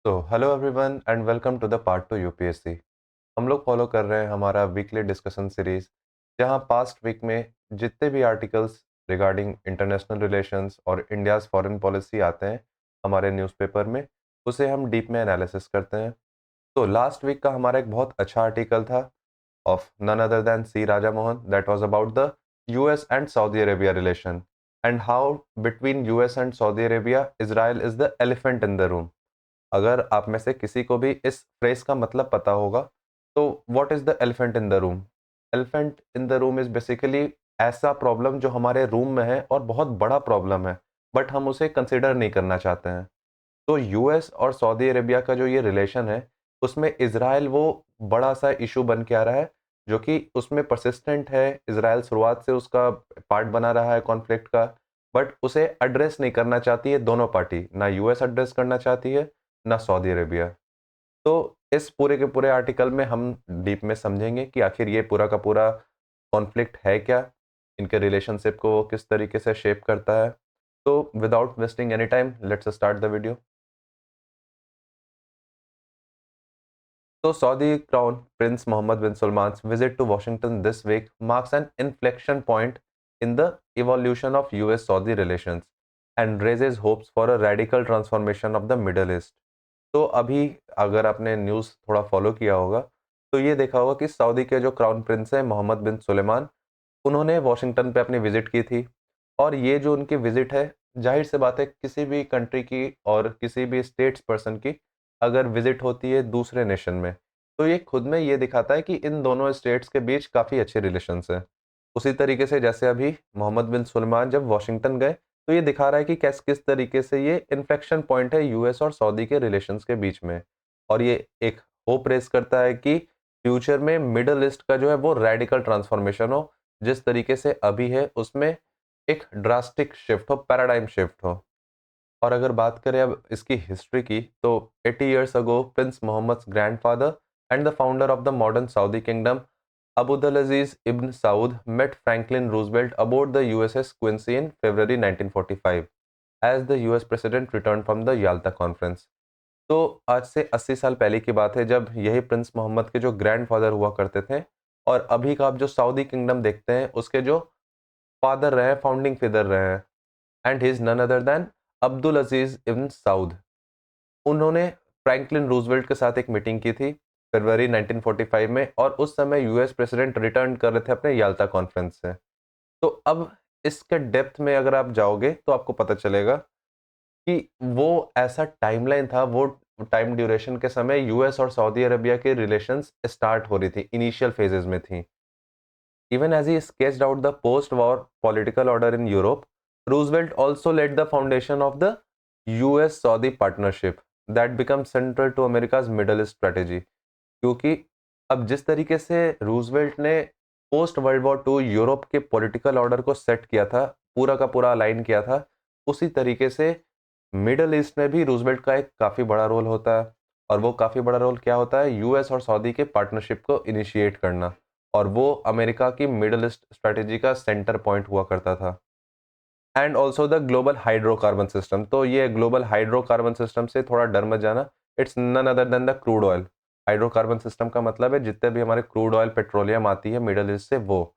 Hello everyone and welcome to the part 2 UPSC. हम लोग follow कर रहे हैं हमारा वीकली डिस्कशन सीरीज, जहां पास्ट वीक में जितने भी आर्टिकल्स रिगार्डिंग इंटरनेशनल रिलेशंस और इंडियाज़ फॉरेन पॉलिसी आते हैं हमारे न्यूज़पेपर में, उसे हम डीप में एनालिसिस करते हैं। तो लास्ट वीक का हमारा एक बहुत अच्छा आर्टिकल था of none other than C. Rajamohan, that was about the US and Saudi Arabia relation and how between US and Saudi Arabia Israel is the elephant in the room. अगर आप में से किसी को भी इस फ्रेज का मतलब पता होगा, तो what is the elephant in the room? Elephant in the room is basically ऐसा प्रॉब्लम जो हमारे रूम में है और बहुत बड़ा प्रॉब्लम है, बट हम उसे कंसिडर नहीं करना चाहते हैं। तो यूएस और सऊदी अरेबिया का जो ये रिलेशन है, उसमें इज़राइल वो बड़ा सा इशू बन के आ रहा है, जो कि उसमें परसिस्टेंट है। इज़राइल शुरुआत से उसका पार्ट बना रहा है कॉन्फ्लिक्ट का, बट उसे एड्रेस नहीं करना चाहती है दोनों पार्टी, ना यूएस एड्रेस करना चाहती है, ना सऊदी अरेबिया। तो इस पूरे के पूरे आर्टिकल में हम डीप में समझेंगे कि आखिर ये पूरा का पूरा कॉन्फ्लिक्ट है क्या, इनके रिलेशनशिप को वो किस तरीके से शेप करता है। तो without wasting any time, let's start the video. So, Saudi Crown Prince Mohammed bin Salman's visit to Washington this week marks an inflection point in the evolution of US-Saudi relations and raises hopes for a radical transformation of the Middle East. तो अभी अगर आपने news थोड़ा follow किया होगा, तो ये देखा होगा कि सऊदी के जो क्राउन प्रिंस हैं मोहम्मद बिन सुलेमान, उन्होंने वॉशिंगटन पे अपनी विज़िट की थी। और ये जो उनकी विज़िट है, ज़ाहिर सी बात है किसी भी कंट्री की और किसी भी स्टेट्स पर्सन की अगर विज़िट होती है दूसरे नेशन में, तो ये खुद में ये दिखाता है कि इन दोनों स्टेट्स के बीच काफ़ी अच्छे रिलेशंस हैं। उसी तरीके से जैसे अभी मोहम्मद बिन सुलेमान जब वॉशिंगटन गए, तो ये दिखा रहा है कि किस तरीके से ये इन्फ्लेक्शन पॉइंट है यूएस और सऊदी के रिलेशंस के बीच में। और ये एक होप रेज़ करता है कि फ्यूचर में मिडल ईस्ट का जो है वो रेडिकल ट्रांसफॉर्मेशन हो, जिस तरीके से अभी है उसमें एक ड्रास्टिक शिफ्ट हो, पैराडाइम शिफ्ट हो। और अगर बात करें अब इसकी हिस्ट्री की, तो 80 years ago Prince Mohammed's grandfather and the founder of the modern Saudi kingdom Abdul Aziz ibn Saud met Franklin Roosevelt aboard the USS Quincy in February 1945 as the US president returned from the Yalta Conference। तो आज से 80 साल पहले की बात है, जब यही प्रिंस मोहम्मद के जो ग्रैंडफादर हुआ करते थे, और अभी का आप जो सऊदी किंगडम देखते हैं उसके जो फादर रहे, फाउंडिंग फादर रहे हैं, and he is none other than Abdul Aziz ibn Saud. उन्होंने फ्रैंकलिन रूजवेल्ट के साथ एक मीटिंग की थी फरवरी 1945 में, और उस समय यूएस प्रेसिडेंट रिटर्न कर रहे थे अपने याल्टा कॉन्फ्रेंस से। तो अब इसके डेप्थ में अगर आप जाओगे तो आपको पता चलेगा कि वो ऐसा टाइमलाइन था, वो टाइम ड्यूरेशन के समय यूएस और सऊदी अरेबिया के रिलेशंस स्टार्ट हो रही थी, इनिशियल फेजेस में थी। Even as he sketched out the post-war political order in Europe, Roosevelt also laid the foundation of the US-Saudi partnership that becomes central to America's Middle East strategy। क्योंकि अब जिस तरीके से रूजवेल्ट ने post world war two Europe के political order को set किया था, पूरा का पूरा अलाइन किया था, उसी तरीके से मिडल ईस्ट में भी रूजवेल्ट का एक काफ़ी बड़ा रोल होता है। और वो काफ़ी बड़ा रोल क्या होता है? यूएस और सऊदी के पार्टनरशिप को इनिशिएट करना। और वो अमेरिका की मिडल ईस्ट स्ट्रेटेजी का सेंटर पॉइंट हुआ करता था। And also the global hydrocarbon system. तो ये ग्लोबल हाइड्रोकार्बन सिस्टम से थोड़ा डर मत जाना, it's none other than the crude oil. Hydrocarbon system का मतलब है जितने भी हमारे क्रूड ऑयल, पेट्रोलियम आती है मिडल ईस्ट से, वो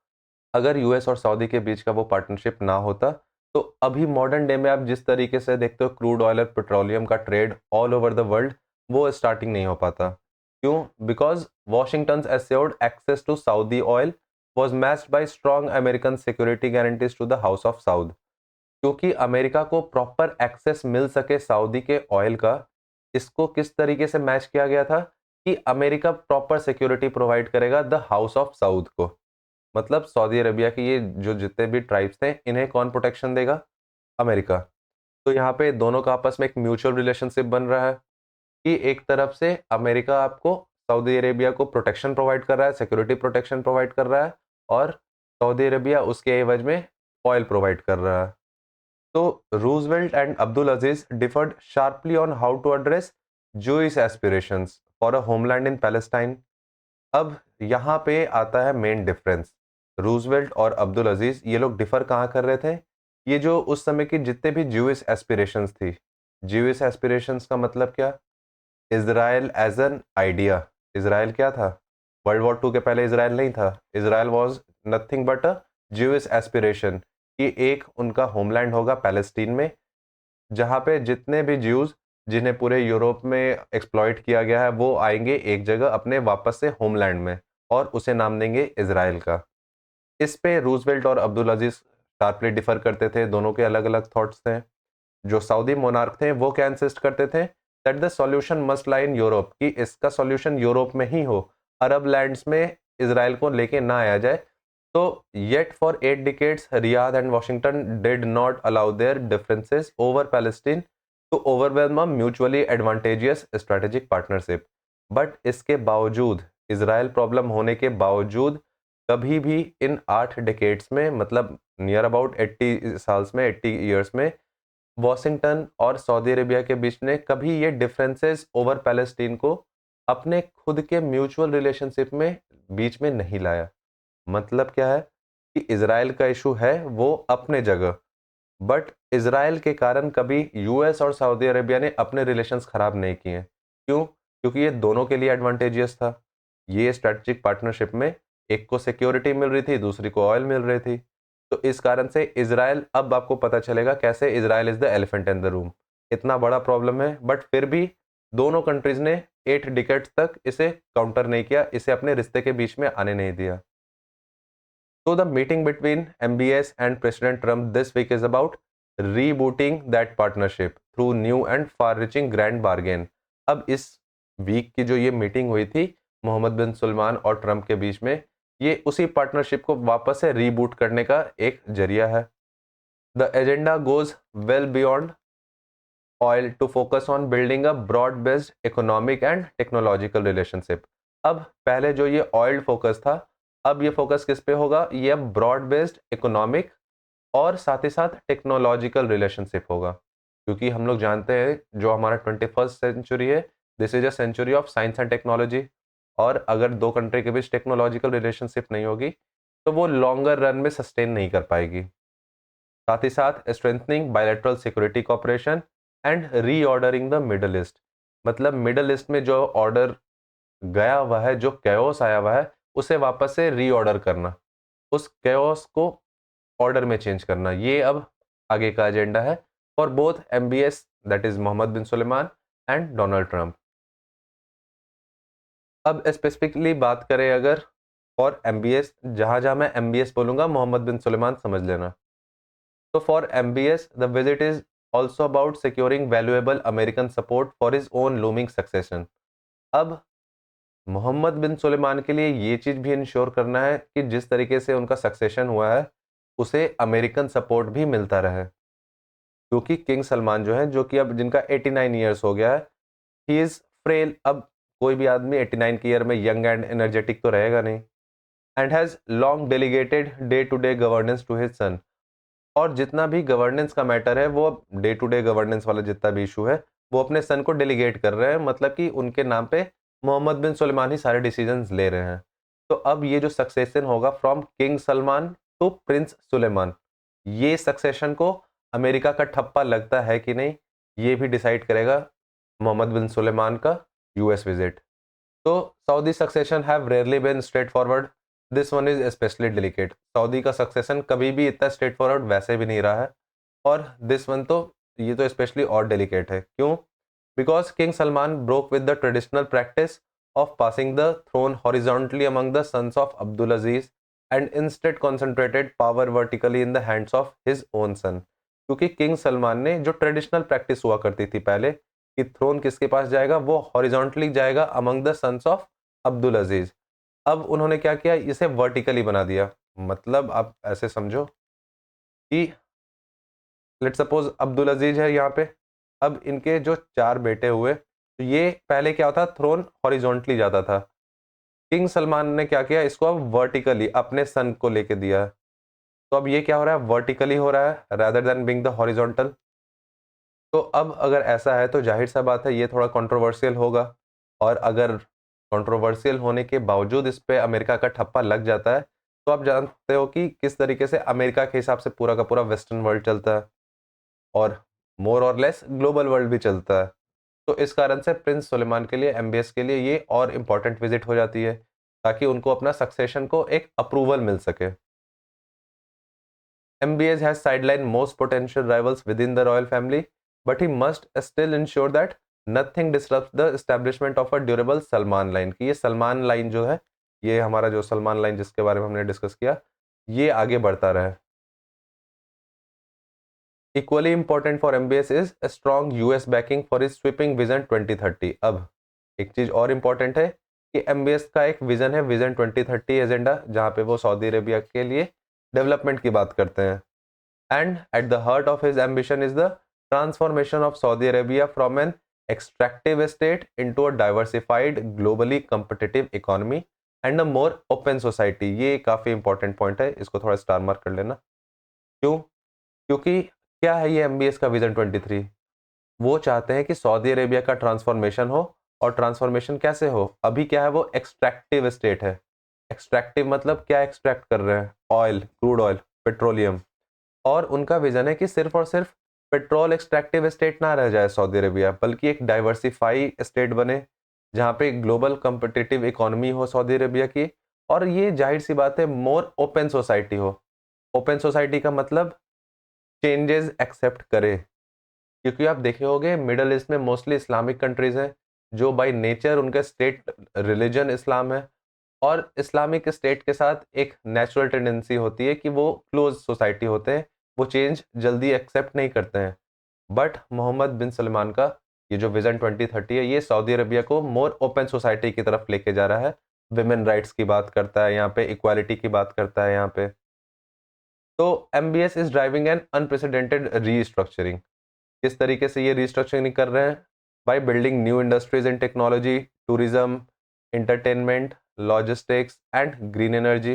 अगर यूएस और सऊदी के बीच का वो पार्टनरशिप ना होता, तो अभी मॉडर्न डे में आप जिस तरीके से देखते हो क्रूड ऑयल और पेट्रोलियम का trade all over the world, वो स्टार्टिंग नहीं हो पाता। क्यों? Because Washington assured access to Saudi oil was matched by strong American security guarantees to the House of Saud। क्योंकि अमेरिका को प्रॉपर एक्सेस मिल सके सऊदी के ऑयल का, इसको किस तरीके से मैच किया गया था कि अमेरिका प्रॉपर सिक्योरिटी प्रोवाइड करेगा द हाउस ऑफ सऊद को। मतलब सऊदी अरेबिया के ये जो जितने भी ट्राइब्स थे, इन्हें कौन प्रोटेक्शन देगा? अमेरिका। तो यहाँ पे दोनों का आपस में एक म्यूचुअल रिलेशनशिप बन रहा है कि एक तरफ से अमेरिका आपको सऊदी अरेबिया को प्रोटेक्शन प्रोवाइड कर रहा है, सिक्योरिटी प्रोटेक्शन प्रोवाइड कर रहा है, और सऊदी अरेबिया उसके एवज में ऑयल प्रोवाइड कर रहा है। तो Roosevelt and Abdul Aziz differed sharply on how to address Jewish aspirations for a homeland in Palestine. अब यहाँ पे आता है मेन डिफरेंस। रूजवेल्ट और अब्दुल अजीज ये लोग डिफर कहाँ कर रहे थे? ये जो उस समय की जितने भी जूइश एस्पिरेशंस थी, जूइश एस्पिरेशंस का मतलब क्या? Israel as an idea, Israel क्या था? वर्ल्ड वॉर 2 के पहले इजराइल नहीं था। Israel was nothing but a Jewish aspiration, कि एक उनका होमलैंड होगा पैलेस्टीन में, जहाँ पे जितने भी ज्यूज जिन्हें पूरे यूरोप में एक्सप्लॉइट किया गया है वो आएंगे एक जगह अपने वापस से होमलैंड में, और उसे नाम देंगे इजराइल का। इस पे रूजवेल्ट और अब्दुल अजीज शार्पली डिफर करते थे, दोनों के अलग अलग थॉट्स थे। जो सऊदी मोनार्क थे वो क्या इंसिस्ट करते थे, that the solution must lie in Europe, कि इसका सॉल्यूशन यूरोप में ही हो, अरब लैंड्स में इसराइल को लेके ना आया जाए। तो yet for 8 decades Riyadh and Washington did not allow their differences over Palestine to overwhelm a mutually advantageous strategic partnership. But इसके बावजूद, इसराइल प्रॉब्लम होने के बावजूद, कभी भी इन 8 decades में, मतलब नियर अबाउट 80 साल्स में, 80 years में, वॉशिंगटन और सऊदी अरेबिया के बीच ने कभी ये डिफरेंसेस ओवर पैलेस्टीन को अपने खुद के म्यूचुअल रिलेशनशिप में बीच में नहीं लाया। मतलब क्या है कि इजराइल का इशू है वो अपने जगह, बट इजराइल के कारण कभी यूएस और सऊदी अरेबिया ने अपने रिलेशंस खराब नहीं किए। क्यों? क्योंकि ये दोनों के लिए एडवांटेजियस था। ये स्ट्रेटेजिक पार्टनरशिप में एक को सिक्योरिटी मिल रही थी, दूसरी को ऑयल मिल रही थी। तो इस कारण से इजराइल, अब आपको पता चलेगा कैसे Israel is the elephant in the room. इतना बड़ा प्रॉब्लम है, बट फिर भी दोनों कंट्रीज ने 8 decades तक इसे काउंटर नहीं किया, इसे अपने रिश्ते के बीच में आने नहीं दिया। So the meeting between MBS and President Trump this week is about rebooting that partnership through new and far-reaching grand bargain. अब इस वीक की जो ये मीटिंग हुई थी मोहम्मद बिन सलमान और ट्रम्प के बीच में, ये उसी पार्टनरशिप को वापस से रीबूट करने का एक जरिया है। The agenda goes well beyond oil to focus on building a broad based economic and technological relationship. अब पहले जो ये ऑयल फोकस था, अब ये फोकस किस पे होगा? ये अब ब्रॉड बेस्ड इकोनॉमिक और साथ ही साथ टेक्नोलॉजिकल रिलेशनशिप होगा। क्योंकि हम लोग जानते हैं जो हमारा 21st सेंचुरी है, this is a century of science and technology, और अगर दो कंट्री के बीच टेक्नोलॉजिकल रिलेशनशिप नहीं होगी तो वो लॉन्गर रन में सस्टेन नहीं कर पाएगी। साथ ही साथ strengthening bilateral security cooperation and reordering the Middle east, मतलब मिडल ईस्ट में जो ऑर्डर गया हुआ है, जो कैओस आया हुआ है, उसे वापस से रीऑर्डर करना, उस कैओस को ऑर्डर में चेंज करना, ये अब आगे का एजेंडा है for both MBS, that is Mohammed bin Sulaiman, and Donald Trump. अब स्पेसिफिकली बात करें अगर फॉर एमबीएस, जहां जहां मैं एमबीएस बोलूंगा मोहम्मद बिन सुलेमान समझ लेना। So for MBS, the visit is also about securing valuable American support for his own looming succession. अब मोहम्मद बिन सुलेमान के लिए ये चीज भी इंश्योर करना है कि जिस तरीके से उनका सक्सेशन हुआ है उसे अमेरिकन सपोर्ट भी मिलता रहे, क्योंकि किंग सलमान जो है, जो कि अब जिनका 89 ईयर्स हो गया है, ही इज फ्रेल। अब कोई भी आदमी 89 की ईयर में यंग एंड एनर्जेटिक तो रहेगा नहीं, and has long delegated day to day governance to his son. और जितना भी गवर्नेंस का मैटर है, वो डे टू डे गवर्नेंस वाला जितना भी इशू है, वो अपने सन को डेलीगेट कर रहे हैं, मतलब कि उनके नाम पे मोहम्मद बिन सुलेमान ही सारे डिसीजंस ले रहे हैं। तो अब ये जो सक्सेशन होगा from King Salman to Prince Sulaiman, ये सक्सेशन को अमेरिका का ठप्पा लगता है कि नहीं, ये भी डिसाइड करेगा मोहम्मद बिन सुलेमान का यूएस विजिट। तो Saudi succession have rarely been straightforward, this one is specially delicate. Saudi का सक्सेशन कभी भी इतना स्ट्रेट फॉरवर्ड वैसे भी नहीं रहा है, और दिस वन तो, ये तो स्पेशली और डेलिकेट है। क्यों? Because King Salman broke with the traditional practice of passing the throne horizontally among the sons of Abdul Aziz and instead concentrated power vertically in the hands of his own son. क्योंकि King Salman ने जो traditional practice हुआ करती थी पहले, कि throne किसके पास जाएगा, वो हॉरिजॉन्टली जाएगा among the sons of Abdul Aziz, अब उन्होंने क्या किया, इसे वर्टिकली बना दिया। मतलब आप ऐसे समझो कि लेट्स सपोज अब्दुल अजीज है यहाँ पे, अब इनके जो 4 बेटे हुए, तो ये पहले क्या होता, थ्रोन हॉरिजॉन्टली जाता था। किंग सलमान ने क्या किया, इसको अब वर्टिकली अपने सन को लेके दिया है। तो अब ये क्या हो रहा है, वर्टिकली हो रहा है rather than being the horizontal. तो अब अगर ऐसा है तो जाहिर सा बात है ये थोड़ा कंट्रोवर्शियल होगा, और अगर कंट्रोवर्शियल होने के बावजूद इस पे अमेरिका का ठप्पा लग जाता है, तो आप जानते हो कि किस तरीके से अमेरिका के हिसाब से पूरा का पूरा वेस्टर्न वर्ल्ड चलता है, और मोर और लेस ग्लोबल वर्ल्ड भी चलता है। तो इस कारण से प्रिंस सुलेमान के लिए MBS के लिए ये और इम्पोर्टेंट विजिट हो जाती है ताकि उनको अपना सक्सेशन को एक अप्रूवल मिल सके। MBS has sidelined most potential rivals within the royal family, but he must still ensure that nothing disrupts the establishment of a durable Salman line. कि ये सलमान लाइन जो है, ये हमारा जो सलमान लाइन जिसके बारे में हमने डिस्कस किया, ये आगे बढ़ता रहे। Equally important for MBS is a strong US backing for his sweeping vision 2030। अब एक चीज और इम्पोर्टेंट है कि MBS का एक विजन है, विजन 2030 एजेंडा, जहां पे वो सऊदी अरेबिया के लिए डेवलपमेंट की बात करते हैं। And at the heart of his ambition is the transformation of Saudi Arabia from an extractive state into a diversified, globally competitive economy and a more open society। ये काफी important point है, इसको थोड़ा star mark कर लेना। क्यों? क्योंकि क्या है ये MBS का विजन 23? वो चाहते हैं कि सऊदी अरेबिया का ट्रांसफॉर्मेशन हो, और ट्रांसफॉर्मेशन कैसे हो? अभी क्या है, वो एक्सट्रैक्टिव स्टेट है। एक्सट्रैक्टिव मतलब क्या एक्सट्रैक्ट कर रहे हैं? Oil, crude oil, petroleum. और उनका विजन है कि सिर्फ और सिर्फ पेट्रोल एक्सट्रैक्टिव स्टेट ना रह जाए सऊदी अरेबिया, बल्कि एक डाइवर्सिफाई स्टेट बने जहां पे ग्लोबल कम्पिटिटिव इकोनॉमी हो सऊदी अरेबिया की, और ये जाहिर सी बात है मोर ओपन सोसाइटी हो। ओपन सोसाइटी का मतलब चेंजेस एक्सेप्ट करे, क्योंकि आप देखे होंगे मिडल ईस्ट में मोस्टली इस्लामिक कंट्रीज हैं जो बाय नेचर उनका स्टेट रिलीजन इस्लाम है, और इस्लामिक स्टेट के साथ एक नेचुरल टेंडेंसी होती है कि वो क्लोज सोसाइटी होते हैं, वो चेंज जल्दी एक्सेप्ट नहीं करते हैं। बट मोहम्मद बिन सलमान का ये जो विजन 2030 है, ये सऊदी अरबिया को मोर ओपन सोसाइटी की तरफ लेके जा रहा है। विमेन राइट्स की बात करता है यहाँ पे, इक्वालिटी की बात करता है यहाँ पे। तो MBS is driving an unprecedented restructuring. किस तरीके से ये रीस्ट्रक्चरिंग कर रहे हैं? By building new industries in technology, tourism, entertainment, logistics, and green energy,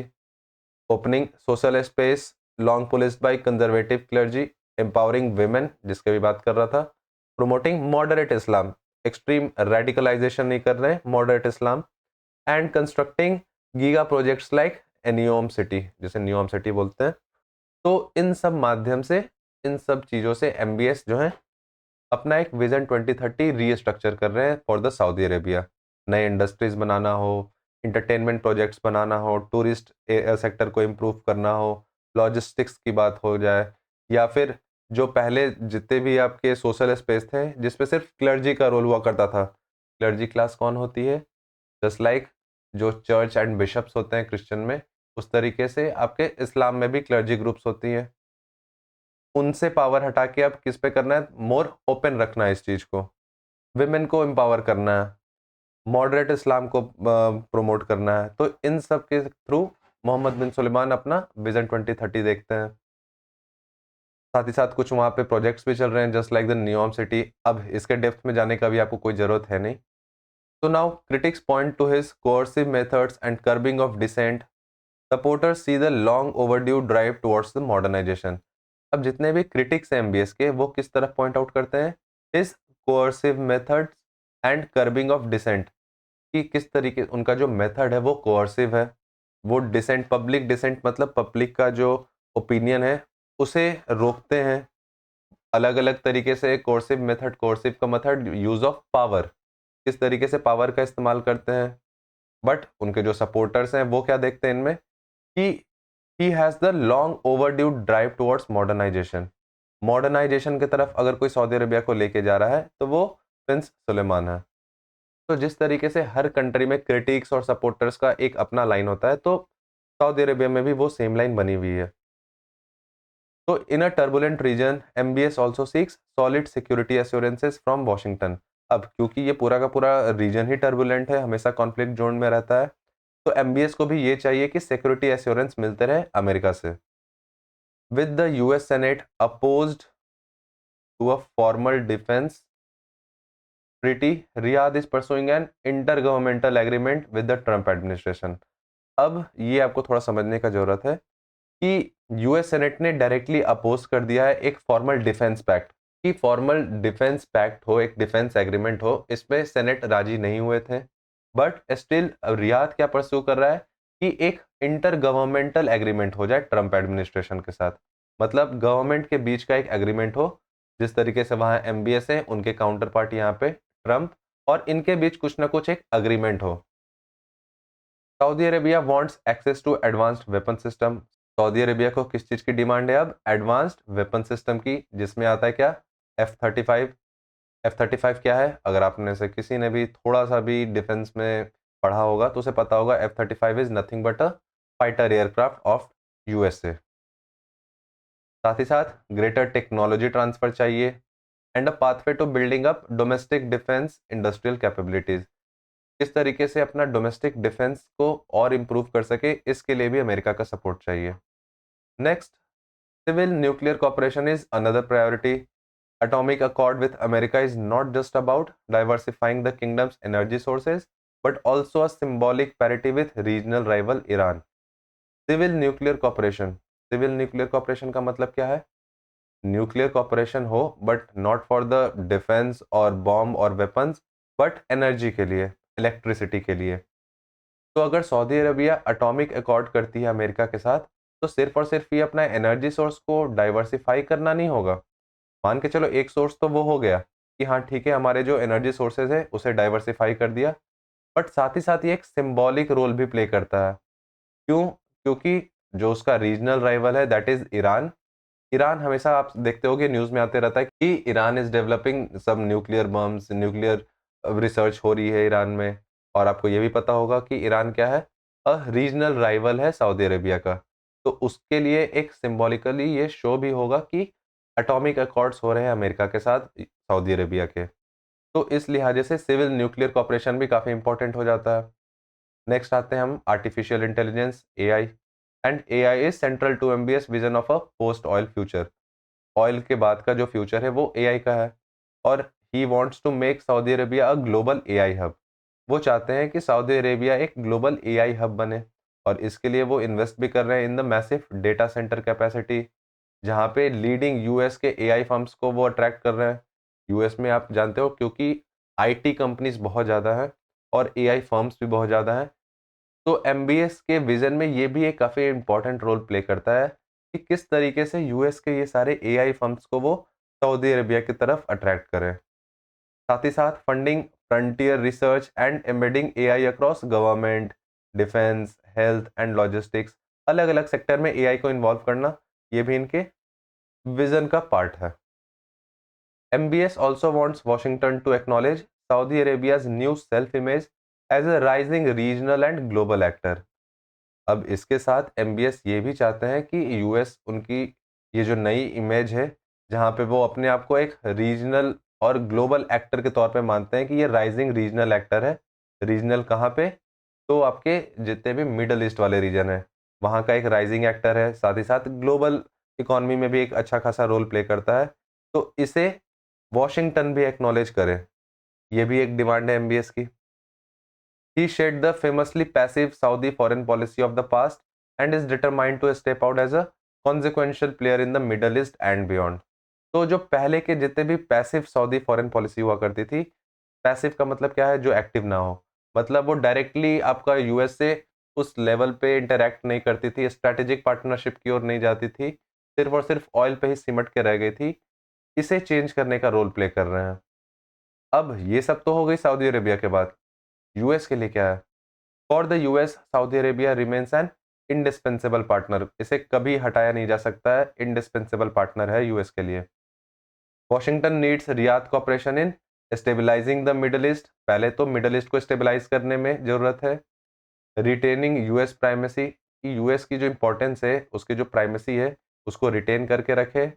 opening social space long policed by conservative clergy, empowering women जिसके भी बात कर रहा था, promoting moderate Islam, extreme radicalization नहीं कर रहे हैं, moderate Islam, and constructing giga projects like NEOM City, जिसे NEOM City बोलते हैं। तो इन सब माध्यम से, इन सब चीज़ों से MBS जो है अपना एक विजन 2030 रीस्ट्रक्चर कर रहे हैं फॉर द सऊदी अरेबिया। नए इंडस्ट्रीज बनाना हो, इंटरटेनमेंट प्रोजेक्ट्स बनाना हो, टूरिस्ट सेक्टर को इम्प्रूव करना हो, लॉजिस्टिक्स की बात हो जाए, या फिर जो पहले जितने भी आपके सोशल स्पेस थे जिसपे सिर्फ क्लर्जी का रोल हुआ करता था। क्लर्जी क्लास कौन होती है? जस्ट लाइक जो चर्च एंड बिशप्स होते हैं क्रिश्चियन में, उस तरीके से आपके इस्लाम में भी क्लर्जी ग्रुप्स होती हैं। उनसे पावर हटा के अब किस पे करना है? मोर ओपन रखना है इस चीज को, विमेन को एम्पावर करना है, मॉडरेट इस्लाम को प्रमोट करना है। तो इन सब के थ्रू मोहम्मद बिन सुलेमान अपना विजन 2030 देखते हैं। साथ ही साथ कुछ वहाँ पे प्रोजेक्ट्स भी चल रहे हैं, just like the NEOM city. अब इसके डेप्थ में जाने का भी आपको कोई जरूरत है नहीं। तो now critics point to his coercive methods and curbing of dissent, supporters see the long overdue drive towards the modernisation. अब जितने भी क्रिटिक्स हैं MBS के, वो किस तरफ पॉइंट आउट करते हैं? इस coercive methods and curbing of dissent, कि किस तरीके उनका जो मेथड है वो कोर्सिव है, वो डिसेंट, पब्लिक डिसेंट मतलब पब्लिक का जो ओपिनियन है उसे रोकते हैं। अलग अलग तरीके से कोर्सिव मेथड, कोर्सिव का मेथड यूज ऑफ पावर, किस तरीके से पावर का इस्तेमाल करते हैं। बट उनके जो सपोर्टर्स हैं वो क्या देखते हैं इनमें? कि he has the long overdue drive towards modernization। Modernisation की तरफ अगर कोई सऊदी अरेबिया को लेके जा रहा है तो वो प्रिंस सुलेमान है। तो जिस तरीके से हर कंट्री में क्रिटिक्स और सपोर्टर्स का एक अपना लाइन होता है, तो सऊदी अरेबिया में भी वो सेम लाइन बनी हुई है। तो in a turbulent region MBS also seeks solid security assurances from Washington. अब क्योंकि ये पूरा का पूरा रीजन ही टर्बुलेंट है, हमेशा कॉन्फ्लिक्ट जोन में रहता है, तो MBS को भी ये चाहिए कि सिक्योरिटी एश्योरेंस मिलते रहे अमेरिका से। With the US Senate opposed to a formal defense treaty, Riyadh is pursuing an intergovernmental agreement with the Trump administration। अब ये आपको थोड़ा समझने का जरूरत है कि US सेनेट ने डायरेक्टली अपोज कर दिया है एक फॉर्मल डिफेंस पैक्ट, कि फॉर्मल डिफेंस पैक्ट हो, एक डिफेंस एग्रीमेंट हो, इसमें सेनेट राजी नहीं हुए थे। बट स्टिल रियाद क्या परस्यू कर रहा है कि एक इंटर गवर्नमेंटल एग्रीमेंट हो जाए ट्रंप एडमिनिस्ट्रेशन के साथ, मतलब गवर्नमेंट के बीच का एक एग्रीमेंट हो। जिस तरीके से वहाँ MBS है, उनके काउंटर पार्ट यहाँ पे ट्रंप और इनके बीच कुछ ना कुछ एक अग्रीमेंट हो। Saudi Arabia wants access to advanced weapon system. Saudi Arabia को किस चीज़ की डिमांड है अब? एडवांस्ड वेपन सिस्टम की, जिसमें आता है क्या? F-35। F-35 क्या है? अगर आपने से किसी ने भी थोड़ा सा भी डिफेंस में पढ़ा होगा तो उसे पता होगा F-35 is nothing but a fighter aircraft of USA. साथ ही साथ ग्रेटर टेक्नोलॉजी ट्रांसफर चाहिए and a pathway to building up domestic defence industrial capabilities. किस तरीके से अपना डोमेस्टिक डिफेंस को और इम्प्रूव कर सके, इसके लिए भी अमेरिका का सपोर्ट चाहिए। Next, civil nuclear cooperation is another priority. Atomic accord with America is not just about diversifying the kingdom's energy sources, but also a symbolic parity with regional rival Iran. Civil nuclear cooperation. Civil nuclear cooperation का मतलब क्या है? Nuclear corporation हो but not for the defence और bomb और weapons, but energy के लिए, electricity के लिए। तो अगर सऊदी अरबिया अटोमिक अकॉर्ड करती है अमेरिका के साथ, तो सिर्फ और सिर्फ ये अपना एनर्जी सोर्स को डाइवर्सिफाई करना नहीं होगा। मान के चलो एक सोर्स तो वो हो गया कि हाँ ठीक है, हमारे जो एनर्जी सोर्सेज है उसे डाइवर्सिफाई कर दिया, बट साथ ही साथ ये एक सिंबॉलिक रोल भी प्ले करता है। क्यों? क्योंकि जो उसका रीजनल राइवल है दैट इज ईरान। ईरान हमेशा आप देखते होगे न्यूज़ में आते रहता है कि ईरान इज डेवलपिंग सब न्यूक्लियर बम्स, न्यूक्लियर रिसर्च हो रही है ईरान में। और आपको ये भी पता होगा कि ईरान क्या है? अ रीजनल राइवल है सऊदी अरेबिया का। तो उसके लिए एक सिंबॉलिकली ये शो भी होगा कि एटॉमिक अकॉर्ड्स हो रहे हैं अमेरिका के साथ सऊदी अरेबिया के। तो इस लिहाजे से सिविल न्यूक्लियर कॉपरेशन भी काफ़ी इंपॉर्टेंट हो जाता है। नेक्स्ट आते हैं हम artificial intelligence, AI. And AI is central to MBS vision of a post oil future. Oil के बाद का जो फ्यूचर है वो एआई का है। और he wants to make Saudi Arabia a global AI hub. वो चाहते हैं कि सऊदी अरेबिया एक ग्लोबल एआई हब बने, और इसके लिए वो इन्वेस्ट भी कर रहे हैं in the massive data centre capacity, जहाँ पे लीडिंग यूएस के एआई फर्म्स को वो अट्रैक्ट कर रहे हैं। यूएस में आप जानते हो क्योंकि आईटी कंपनीज बहुत ज़्यादा हैं और एआई फर्म्स भी बहुत ज़्यादा हैं। तो एमबीएस के विजन में ये भी एक काफ़ी इंपॉर्टेंट रोल प्ले करता है कि किस तरीके से यूएस के ये सारे एआई फर्म्स को वो सऊदी अरेबिया की तरफ अट्रैक्ट करें। साथ ही साथ funding frontier research and embedding AI across government, defence, health and logistics. अलग अलग सेक्टर में एआई को इन्वॉल्व करना, ये भी इनके विजन का पार्ट है। MBS also wants Washington to acknowledge Saudi Arabia's new self-image as a rising regional and global actor. अब इसके साथ MBS ये भी चाहते हैं कि यूएस उनकी ये जो नई इमेज है, जहाँ पे वो अपने आप को एक रीजनल और ग्लोबल एक्टर के तौर पे मानते हैं कि ये राइजिंग रीजनल एक्टर है। रीजनल कहाँ पे? तो आपके जितने भी मिडल ईस्ट वाले रीजन है, वहाँ का एक राइजिंग एक्टर है, साथ ही साथ ग्लोबल इकोनॉमी में भी एक अच्छा खासा रोल प्ले करता है। तो इसे वॉशिंगटन भी एक्नॉलेज करे, ये भी एक डिमांड है एमबीएस की। He shared the famously passive Saudi foreign policy of the past and is determined to step out as a consequential player in the Middle East and beyond. तो जो पहले के जितने भी पैसिव सऊदी फॉरेन पॉलिसी हुआ करती थी, passive का मतलब क्या है? जो एक्टिव ना हो, मतलब वो डायरेक्टली आपका यूएस से उस लेवल पे इंटरैक्ट नहीं करती थी, स्ट्रैटेजिक पार्टनरशिप की ओर नहीं जाती थी, सिर्फ और सिर्फ ऑयल पे ही सिमट के रह गई थी। इसे चेंज करने का रोल प्ले कर रहे हैं। अब ये सब तो हो गई सऊदी अरेबिया के बाद, यूएस के लिए क्या है? For the US Saudi Arabia remains an indispensable partner. इसे कभी हटाया नहीं जा सकता है, इंडिस्पेंसेबल पार्टनर है यूएस के लिए। Washington needs Riyadh cooperation in stabilising the Middle East. पहले तो मिडल ईस्ट को स्टेबलाइज करने में जरूरत है। रिटेनिंग यूएस प्राइमेसी, यूएस की जो इंपॉर्टेंस है, उसकी जो प्राइमेसी है, उसको रिटेन करके रखे।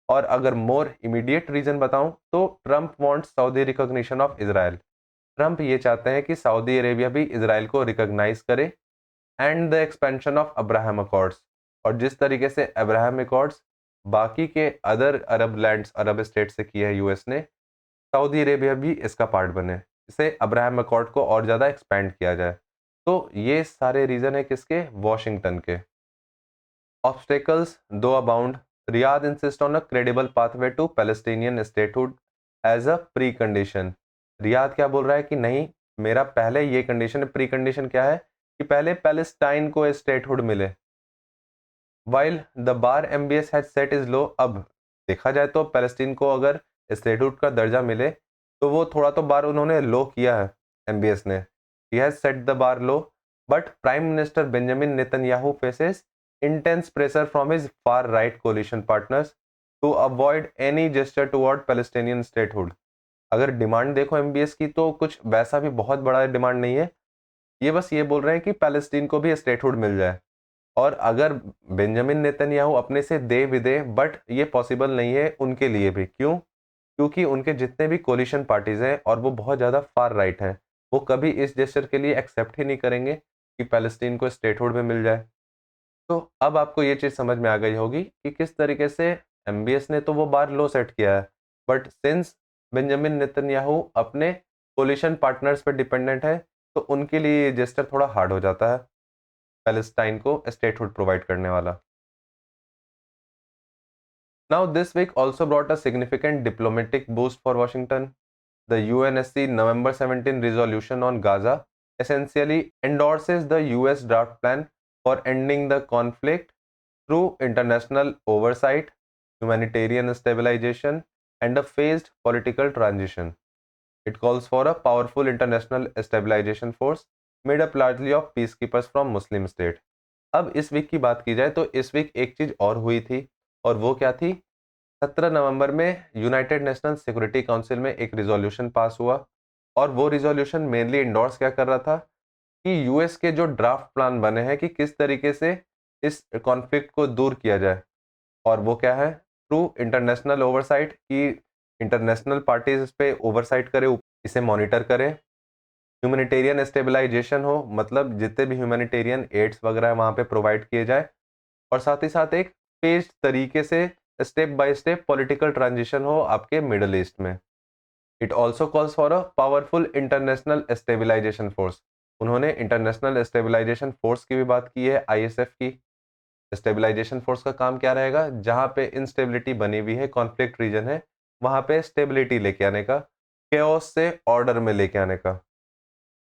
और अगर मोर इमीडिएट रीजन बताऊं तो Trump wants Saudi recognition of Israel. Trump ये चाहते हैं कि सऊदी अरेबिया भी इजराइल को रिकॉग्नाइज करे and the expansion of Abraham accords. और जिस तरीके से अब्राहम अकॉर्ड्स बाकी के अदर अरब लैंड्स, अरब स्टेट से किए हैं यूएस ने, सऊदी अरेबिया भी इसका पार्ट बने, इसे अब्राहम अकॉर्ड को और ज़्यादा एक्सपेंड किया जाए। तो ये सारे रीज़न है किसके? वॉशिंगटन के। Obstacles do abound, Riyadh insist on a credible pathway to Palestinian statehood as a precondition. Riyadh क्या बोल रहा है कि नहीं, मेरा पहले ये कंडीशन, प्री कंडीशन क्या है कि पहले पैलेस्टाइन को स्टेटहुड मिले। While the bar MBS has set is low. अब देखा जाए तो पैलेस्टीन को अगर स्टेटहुड का दर्जा मिले, तो वो थोड़ा तो बार उन्होंने लो किया है, एमबीएस ने। He has set the bar low, but prime minister Benjamin Netanyahu faces intense pressure from his far-right coalition partners to avoid any gesture toward Palestinian statehood. अगर डिमांड देखो एमबीएस की तो कुछ वैसा भी बहुत बड़ा डिमांड नहीं है, ये बस ये बोल रहे हैं कि पैलेस्टीन को भी स्टेटहुड मिल जाए। और अगर बेंजामिन नेतन्याहू अपने से दे भी दे, बट ये पॉसिबल नहीं है उनके लिए भी। क्यों? क्योंकि उनके जितने भी कोलिशन पार्टीज हैं और वो बहुत ज़्यादा फार राइट हैं, वो कभी इस जेस्चर के लिए एक्सेप्ट ही नहीं करेंगे कि पैलेस्टीन को स्टेटहुड में मिल जाए। तो अब आपको ये चीज़ समझ में आ गई होगी कि किस तरीके से एमबीएस ने तो वो बार लो सेट किया है, बट सिंस बेंजामिन नेतन्याहू अपने कोलिशन पार्टनर्स पे डिपेंडेंट है, तो उनके लिए ये जेस्चर थोड़ा हार्ड हो जाता है पैलेस्टाइन को स्टेटहुड प्रोवाइड करने वाला। Now this week also brought a significant diplomatic boost for Washington. The UNSC November 17 resolution on Gaza essentially endorses the US draft plan for ending the conflict through international oversight, humanitarian stabilization, and a phased political transition. It calls for a powerful international stabilization force made up largely of peacekeepers from Muslim state. अब इस week की बात की जाए तो इस week एक चीज और हुई थी, और वो क्या थी? 17 नवंबर में यूनाइटेड नेशनल सिक्योरिटी काउंसिल में एक रिजोल्यूशन पास हुआ, और वो रिजोल्यूशन मेनली इंडोर्स क्या कर रहा था कि यूएस के जो ड्राफ्ट प्लान बने हैं कि किस तरीके से इस कॉन्फ्लिक्ट को दूर किया जाए। और वो क्या है? थ्रू इंटरनेशनल ओवरसाइट, कि इंटरनेशनल पार्टीज इस पे ओवरसाइट करे, इसे मॉनिटर करे। ह्यूमैनिटेरियन स्टेबलाइजेशन हो, मतलब जितने भी ह्यूमैनिटेरियन एड्स वगैरह है वहाँ पे प्रोवाइड किए जाए, और साथ ही साथ एक फेज्ड तरीके से step by step political transition हो आपके मिडल ईस्ट में। It also calls for a powerful international stabilisation force. उन्होंने इंटरनेशनल स्टेबलाइजेशन फोर्स की भी बात की है, आईएसएफ की। स्टेबलाइजेशन फोर्स का काम क्या रहेगा? जहां पे इंस्टेबिलिटी बनी हुई है, कॉन्फ्लिक्ट रीजन है, वहां पे स्टेबिलिटी लेके आने का, केओस से ऑर्डर में लेके आने का।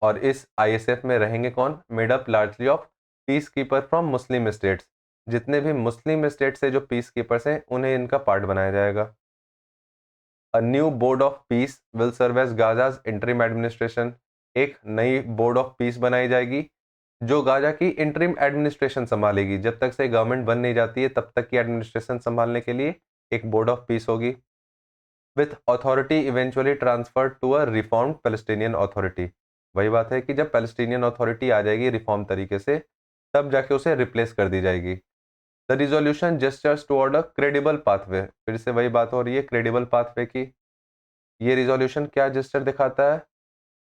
और इस आईएसएफ में रहेंगे कौन? Made up largely of peace keeper from Muslim states. जितने भी मुस्लिम स्टेट से जो पीस कीपर्स हैं उन्हें इनका पार्ट बनाया जाएगा। A new board of peace will serve as Gaza's interim administration. एक नई बोर्ड ऑफ पीस बनाई जाएगी जो गाजा की इंटरिम एडमिनिस्ट्रेशन संभालेगी। जब तक से गवर्नमेंट बन नहीं जाती है तब तक की एडमिनिस्ट्रेशन संभालने के लिए एक बोर्ड ऑफ पीस होगी, with authority eventually transferred to a reformed Palestinian authority. वही बात है कि जब पैलेस्टीनियन अथॉरिटी आ जाएगी रिफॉर्म तरीके से, तब जाके उसे रिप्लेस कर दी जाएगी। The resolution gestures toward a credible pathway. फिर से वही बात हो रही है क्रेडिबल पाथवे की। ये रिजोल्यूशन क्या जेस्चर दिखाता है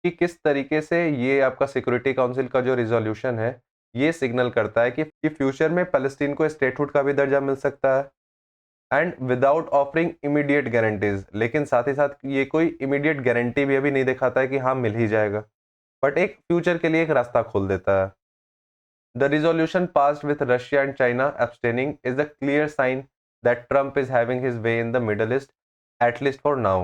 कि किस तरीके से ये आपका सिक्योरिटी काउंसिल का जो रिजोल्यूशन है, ये सिग्नल करता है कि फ्यूचर में पैलेस्टीन को स्टेटहुड का भी दर्जा मिल सकता है, and without offering immediate guarantees. लेकिन साथ ही साथ ये कोई इमीडिएट गारंटी भी अभी नहीं दिखाता है कि हाँ मिल ही जाएगा, बट एक फ्यूचर के लिए एक रास्ता खोल देता है। The resolution passed with Russia and China abstaining is a clear sign that Trump is having his way in the Middle East, at least for now.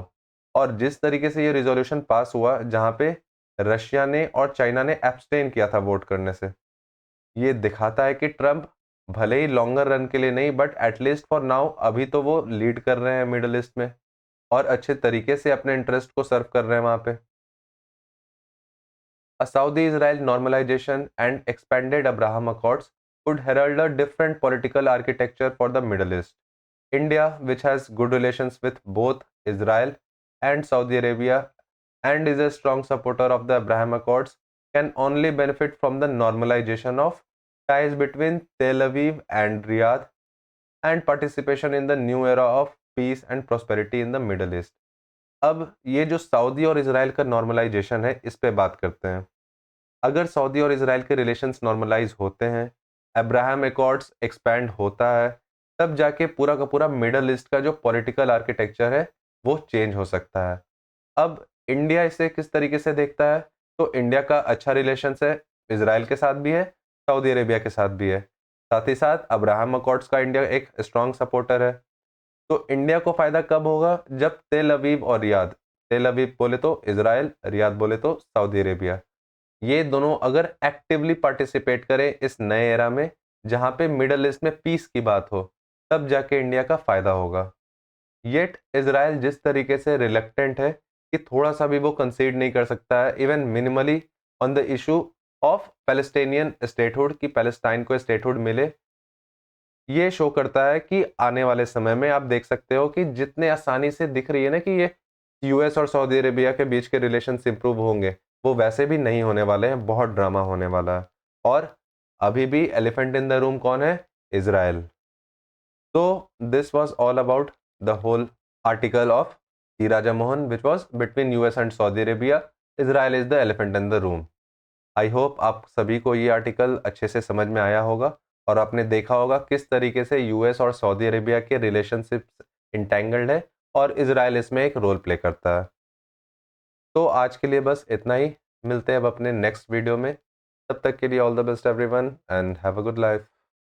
और जिस तरीके से ये रिजोल्यूशन पास हुआ जहां पे रशिया ने और चाइना ने एब्सटेन किया था वोट करने से, ये दिखाता है कि ट्रम्प भले ही लॉन्गर रन के लिए नहीं, बट एटलीस्ट फॉर नाउ अभी तो वो लीड कर रहे हैं मिडल ईस्ट में, और अच्छे तरीके से अपने इंटरेस्ट को सर्व कर रहे हैं वहां पे। A Saudi-Israel normalization and expanded Abraham Accords could herald a different political architecture for the Middle East. India, which has good relations with both Israel and Saudi Arabia and is a strong supporter of the Abraham Accords, can only benefit from the normalization of ties between Tel Aviv and Riyadh and participation in the new era of peace and prosperity in the Middle East. अब ये जो Saudi और Israel का normalisation है, इस पे बात करते हैं। अगर सऊदी और इजराइल के रिलेशंस नॉर्मलाइज होते हैं, अब्राहम एकॉर्ड्स एक्सपैंड होता है, तब जाके पूरा का पूरा मिडल ईस्ट का जो पॉलिटिकल आर्किटेक्चर है वो चेंज हो सकता है। अब इंडिया इसे किस तरीके से देखता है? तो इंडिया का अच्छा रिलेशंस है, इजराइल के साथ भी है, सऊदी अरेबिया के साथ भी है। साथ ही साथ अब्राहम अकॉर्ड्स का इंडिया एक स्ट्रॉन्ग सपोर्टर है। तो इंडिया को फायदा कब होगा? जब तेल अवीव और रियाद, तेल अवीव बोले तो इजराइल, रियाद बोले तो सऊदी अरेबिया, ये दोनों अगर एक्टिवली पार्टिसिपेट करें इस नए एरा में जहां पे मिडल ईस्ट में पीस की बात हो, तब जाके इंडिया का फायदा होगा। येट इजराइल जिस तरीके से रिलेक्टेंट है कि थोड़ा सा भी वो कंसीड नहीं कर सकता है even minimally on the issue of Palestinian statehood, कि पैलेस्टाइन को स्टेटहुड मिले। ये शो करता है कि आने वाले समय में आप देख सकते हो कि जितने आसानी से दिख रही है ना कि ये यूएस और सऊदी अरेबिया के बीच के रिलेशंस इंप्रूव होंगे, वो वैसे भी नहीं होने वाले हैं, बहुत ड्रामा होने वाला है। और अभी भी एलिफेंट इन द रूम कौन है? Israel. So this was all about the whole article of T. Raja Mohan, which was between US and Saudi Arabia. Israel is the elephant in the room. I hope आप सभी को ये article अच्छे से समझ में आया होगा और आपने देखा होगा किस तरीके से यूएस और सऊदी अरेबिया के रिलेशनशिप्स इंटेंगल्ड है और इजराइल इसमें एक रोल प्ले करता है। तो आज के लिए बस इतना ही, मिलते हैं अब अपने नेक्स्ट वीडियो में। तब तक के लिए all the best everyone and have a good life.